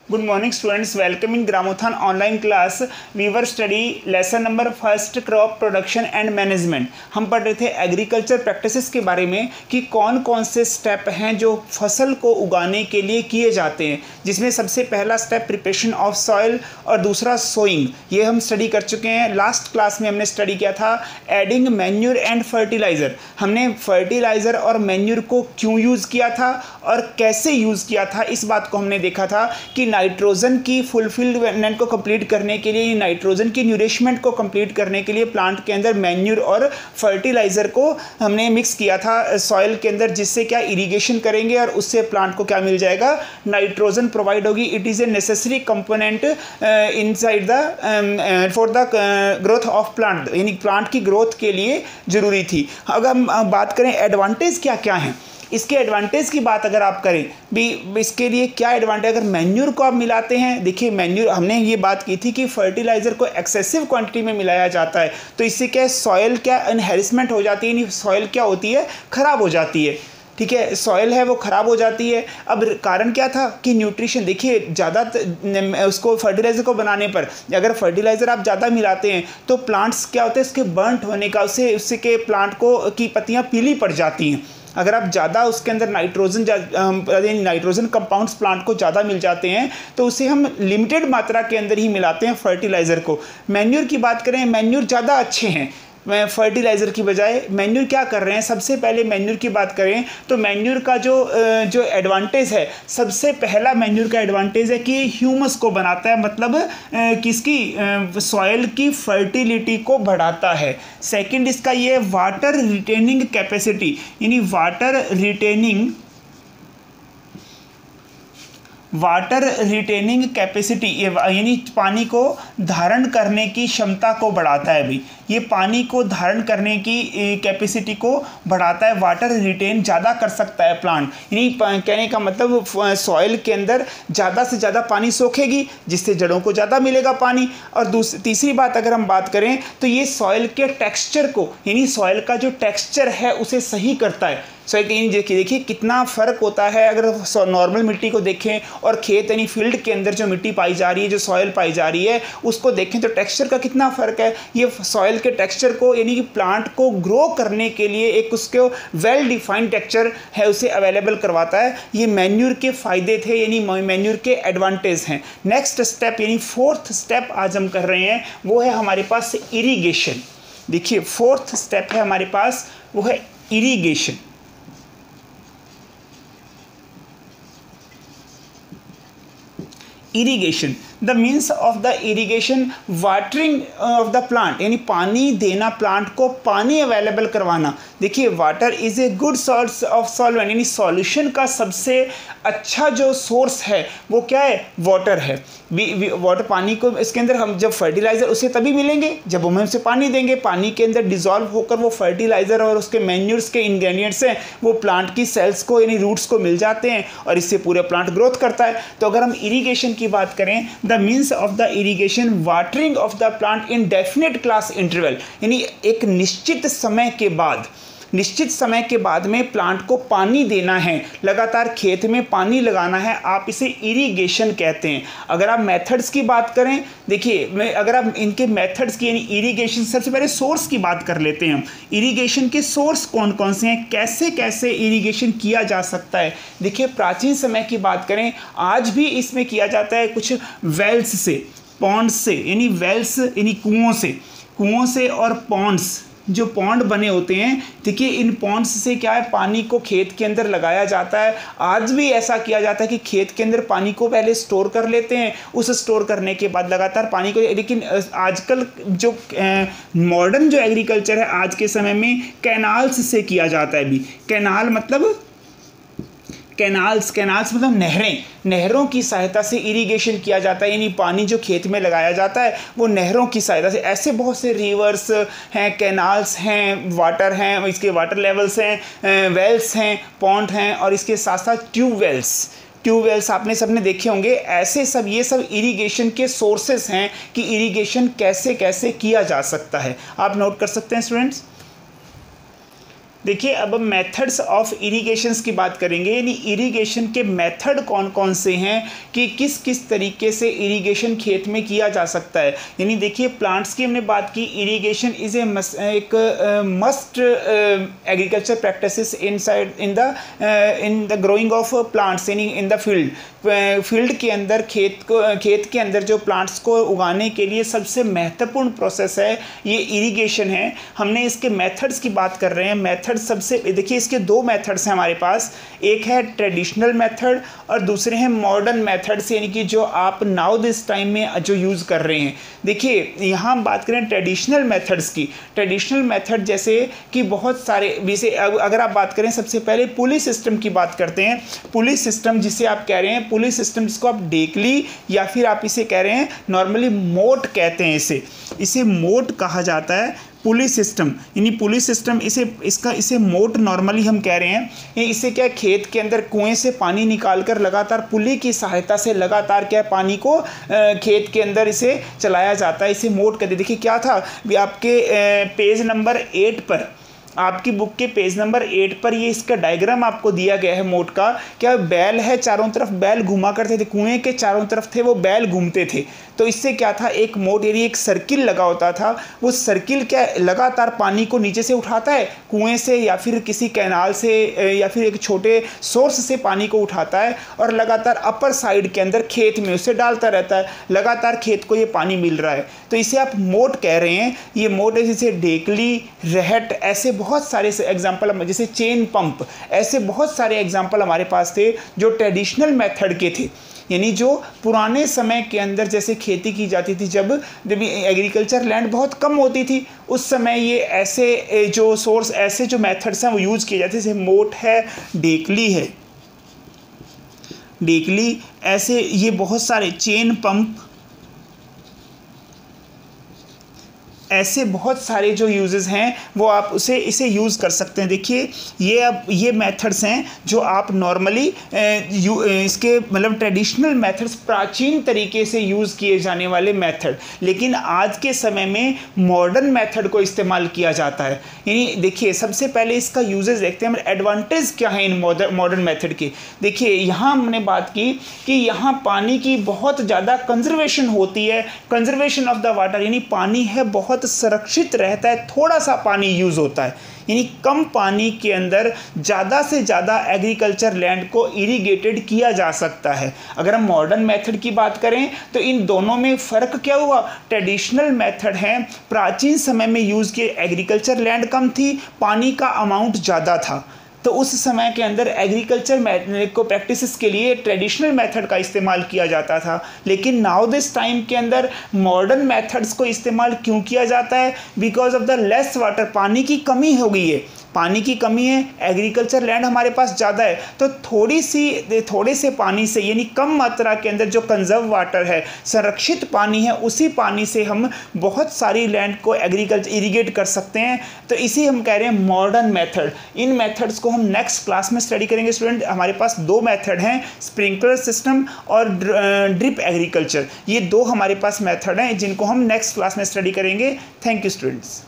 Good morning students, welcome in Gramothon online class. We were study lesson number first crop production and management. हम पढ़ रहे थे agriculture practices के बारे में कि कौन कौन से स्टेप हैं जो फसल को उगाने के लिए किए जाते हैं, जिसमें सबसे पहला स्टेप प्रिपरेशन ऑफ सॉइल और दूसरा सोइंग। ये हम स्टडी कर चुके हैं। लास्ट क्लास में हमने स्टडी किया था एडिंग मैन्यूर एंड फर्टिलाइज़र। हमने फर्टिलाइज़र और मैन्यूर को क्यों यूज़ किया था और कैसे यूज़ किया था, इस बात को हमने देखा था कि नाइट्रोजन की फुलफिलमेंट को कंप्लीट करने के लिए, नाइट्रोजन की न्यूरिशमेंट को कंप्लीट करने के लिए प्लांट के अंदर मैन्यूर और फर्टिलाइज़र को हमने मिक्स किया था सॉइल के अंदर, जिससे क्या इरिगेशन करेंगे और उससे प्लांट को क्या मिल जाएगा, नाइट्रोजन प्रोवाइड होगी। It is a necessary component inside the for the growth of plant, यानी प्लांट की ग्रोथ के लिए ज़रूरी थी। अगर हम बात करें एडवांटेज क्या क्या हैं, इसके एडवांटेज की बात अगर आप करें भी, इसके लिए क्या एडवांटेज अगर मैन्यूर को आप मिलाते हैं। देखिए मैन्यूर, हमने ये बात की थी कि फर्टिलाइज़र को एक्सेसिव क्वांटिटी में मिलाया जाता है तो इससे क्या सॉइल क्या एनहेरिसमेंट हो जाती है, सॉइल क्या होती है, ख़राब हो जाती है। ठीक है, सॉइल है वो ख़राब हो जाती है। अब कारण क्या था कि न्यूट्रिशन, देखिए ज़्यादा उसको फर्टिलाइज़र को बनाने पर अगर फर्टिलाइज़र आप ज़्यादा मिलाते हैं तो प्लांट्स क्या होते हैं, उसके बर्नट होने का, उससे के प्लांट को की पत्तियाँ पीली पड़ जाती हैं। अगर आप ज़्यादा उसके अंदर नाइट्रोजन कंपाउंड्स प्लांट को ज़्यादा मिल जाते हैं तो उसे हम लिमिटेड मात्रा के अंदर ही मिलाते हैं फर्टिलाइज़र को। मैन्यूर की बात करें, मैन्यूर ज़्यादा अच्छे हैं फर्टिलाइज़र की बजाय। मैन्यूर क्या कर रहे हैं, सबसे पहले मैन्यूर की बात करें तो मैन्यूर का जो एडवांटेज है, सबसे पहला मैन्यूर का एडवांटेज है कि ह्यूमस को बनाता है, मतलब किसकी, सॉइल की फर्टिलिटी को बढ़ाता है। सेकंड इसका ये वाटर रिटेनिंग कैपेसिटी, यानी वाटर रिटेनिंग कैपेसिटी, यानी पानी को धारण करने की क्षमता को बढ़ाता है। भाई ये पानी को धारण करने की कैपेसिटी को बढ़ाता है, वाटर रिटेन ज़्यादा कर सकता है प्लांट। यानी कहने का मतलब सॉइल के अंदर ज़्यादा से ज़्यादा पानी सोखेगी जिससे जड़ों को ज़्यादा मिलेगा पानी। और तीसरी बात अगर हम बात करें तो ये सॉइल के टेक्सचर को, यानी सॉइल का जो टेक्सचर है उसे सही करता है। सॉइल कहीं देखिए कितना फ़र्क होता है अगर नॉर्मल मिट्टी को देखें और खेत यानी फील्ड के अंदर जो मिट्टी पाई जा रही है, जो सॉइल पाई जा रही है, उसको देखें तो टेक्सचर का कितना फ़र्क है। ये सॉइल के टेक्सचर को, यानी कि प्लांट को ग्रो करने के लिए एक उसके वेल डिफाइंड टेक्सचर है उसे अवेलेबल करवाता है। ये मैन्यूर के फ़ायदे थे, यानी मैन्यूर के एडवांटेज हैं। नेक्स्ट स्टेप यानी फोर्थ स्टेप आज हम कर रहे हैं वो है हमारे पास इरीगेशन। देखिए फोर्थ स्टेप है हमारे पास वो है irrigation. Irrigation, the means of the irrigation watering of the plant, यानी पानी देना, प्लांट को पानी अवेलेबल करवाना। देखिए water is a good source of solvent, यानी सॉल्यूशन का सबसे अच्छा जो सोर्स है वो क्या है, वाटर है। वाटर, पानी को इसके अंदर हम जब फर्टिलाइज़र उसे तभी मिलेंगे जब हम उसे पानी देंगे। पानी के अंदर डिज़ोल्व होकर वो फर्टिलाइज़र और उसके मैन्यूर्स के इंग्रेडिएंट्स हैं वो प्लांट की सेल्स को, यानी रूट्स को मिल जाते हैं और इससे पूरे प्लांट ग्रोथ करता है। तो अगर हम इरीगेशन की बात करें, the means of the irrigation watering of the plant in definite class interval, यानी एक निश्चित समय के बाद में प्लांट को पानी देना है, लगातार खेत में पानी लगाना है, आप इसे इरीगेशन कहते हैं। अगर आप मेथड्स की बात करें, देखिए अगर आप इनके मेथड्स की, यानी इरीगेशन, सबसे पहले सोर्स की बात कर लेते हैं हम। इरीगेशन के सोर्स कौन कौन से हैं, कैसे कैसे इरीगेशन किया जा सकता है। देखिए प्राचीन समय की बात करें, आज भी इसमें किया जाता है कुछ वेल्स से, पॉन्ड्स से, यानी वेल्स यानी कुओं से और पॉन्ड्स, जो पॉन्ड बने होते हैं, देखिए इन पॉन्ड्स से क्या है, पानी को खेत के अंदर लगाया जाता है। आज भी ऐसा किया जाता है कि खेत के अंदर पानी को पहले स्टोर कर लेते हैं, उस स्टोर करने के बाद लगातार पानी को, लेकिन आजकल जो मॉडर्न जो एग्रीकल्चर है आज के समय में कैनाल्स से किया जाता है। भी कैनाल्स मतलब नहरों की सहायता से इरिगेशन किया जाता है, यानी पानी जो खेत में लगाया जाता है वो नहरों की सहायता से। ऐसे बहुत से रिवर्स हैं, कैनाल्स हैं, वाटर हैं, इसके वाटर लेवल्स हैं, वेल्स हैं, पॉन्ड हैं और इसके साथ साथ ट्यूबवेल्स आपने सबने देखे होंगे। ऐसे सब ये सब इरिगेशन के सोर्सेस हैं कि इरिगेशन कैसे कैसे किया जा सकता है। आप नोट कर सकते हैं स्टूडेंट्स। देखिए अब हम मेथड्स ऑफ इरिगेशंस की बात करेंगे, यानी इरिगेशन के मेथड कौन कौन से हैं कि किस किस तरीके से इरिगेशन खेत में किया जा सकता है। यानी देखिए प्लांट्स की हमने बात की, इरिगेशन इज़ एक must agriculture practices inside in the growing of plants, यानी इन द फील्ड के अंदर खेत के अंदर जो प्लांट्स को उगाने के लिए सबसे महत्वपूर्ण प्रोसेस है ये इरिगेशन है। हमने इसके मेथड्स की बात कर रहे हैं। मेथड सबसे देखिए इसके दो मेथड्स हैं हमारे पास, एक है ट्रेडिशनल मेथड और दूसरे हैं मॉडर्न मेथड्स, यानी कि जो आप नाउ दिस टाइम में जो यूज़ कर रहे हैं। देखिए यहाँ हम बात करें ट्रेडिशनल मेथड्स की, ट्रेडिशनल मेथड जैसे कि बहुत सारे, जैसे अगर आप बात करें सबसे पहले पुली सिस्टम की बात करते हैं। पुली सिस्टम जिसे आप कह रहे हैं, पुली सिस्टम जिसको आप डेकली या फिर आप इसे कह रहे हैं नॉर्मली मोट कहते हैं, इसे मोट कहा जाता है। पुली सिस्टम यानी पुली सिस्टम इसे मोट नॉर्मली हम कह रहे हैं। इसे क्या खेत के अंदर कुएं से पानी निकालकर लगातार पुली की सहायता से लगातार क्या पानी को खेत के अंदर इसे चलाया जाता है, इसे मोट कहते हैं। देखिए क्या था आपके पेज नंबर 8 पर, आपकी बुक के पेज नंबर 8 पर ये इसका डायग्राम आपको दिया गया है मोट का। क्या बैल है, चारों तरफ बैल घुमा करते थे, कुएं के चारों तरफ थे वो बैल घूमते थे, तो इससे क्या था एक मोट यानी एक सर्किल लगा होता था। वो सर्किल क्या लगातार पानी को नीचे से उठाता है कुएं से या फिर किसी कैनाल से या फिर एक छोटे सोर्स से पानी को उठाता है और लगातार अपर साइड के अंदर खेत में उसे डालता रहता है, लगातार खेत को ये पानी मिल रहा है, तो इसे आप मोट कह रहे हैं। ये मोट है, जैसे डेकली, रहट, ऐसे बहुत सारे एग्जाम्पल, जैसे चेन पंप, ऐसे बहुत सारे एग्जाम्पल हमारे पास थे जो ट्रेडिशनल मेथड के थे। यानी जो पुराने समय के अंदर जैसे खेती की जाती थी, जब एग्रीकल्चर लैंड बहुत कम होती थी, उस समय ये ऐसे जो सोर्स, ऐसे जो मेथड्स हैं वो यूज़ किए जाते थे। जैसे मोट है, डेकली, ऐसे ये बहुत सारे चेन पंप, ऐसे बहुत सारे जो यूजेस हैं वो आप इसे यूज़ कर सकते हैं। देखिए ये मेथड्स हैं जो आप नॉर्मली इसके मतलब ट्रेडिशनल मेथड्स, प्राचीन तरीके से यूज़ किए जाने वाले मेथड, लेकिन आज के समय में मॉडर्न मेथड को इस्तेमाल किया जाता है। यानी देखिए सबसे पहले इसका यूजेस देखते हैं हम, एडवांटेज क्या है इन मॉडर्न मेथड के। देखिए यहाँ हमने बात की कि यहाँ पानी की बहुत ज़्यादा कंजर्वेशन होती है, कंजर्वेशन ऑफ द वाटर, यानी पानी है बहुत संरक्षित रहता है, थोड़ा सा पानी यूज होता है, यानी कम पानी के अंदर ज़्यादा से ज़्यादा एग्रीकल्चर लैंड को इरिगेटेड किया जा सकता है। अगर हम मॉडर्न मेथड की बात करें तो इन दोनों में फ़र्क क्या हुआ, ट्रेडिशनल मेथड है, प्राचीन समय में यूज़ किए, एग्रीकल्चर लैंड कम थी, पानी का अमाउंट ज़्यादा था, तो उस समय के अंदर एग्रीकल्चर को प्रैक्टिसेस के लिए ट्रेडिशनल मेथड का इस्तेमाल किया जाता था। लेकिन नाउ दिस टाइम के अंदर मॉडर्न मेथड्स को इस्तेमाल क्यों किया जाता है, because of the less water, पानी की कमी हो गई है, पानी की कमी है, एग्रीकल्चर लैंड हमारे पास ज़्यादा है, तो थोड़े से पानी से, यानी कम मात्रा के अंदर जो कंजर्व वाटर है, संरक्षित पानी है, उसी पानी से हम बहुत सारी लैंड को इरिगेट कर सकते हैं। तो इसी हम कह रहे हैं मॉडर्न मेथड। इन मेथड्स को हम नेक्स्ट क्लास में स्टडी करेंगे स्टूडेंट। हमारे पास दो मेथड हैं, स्प्रिंकलर सिस्टम और ड्रिप एग्रीकल्चर, ये दो हमारे पास मेथड हैं जिनको हम नेक्स्ट क्लास में स्टडी करेंगे। Thank you students.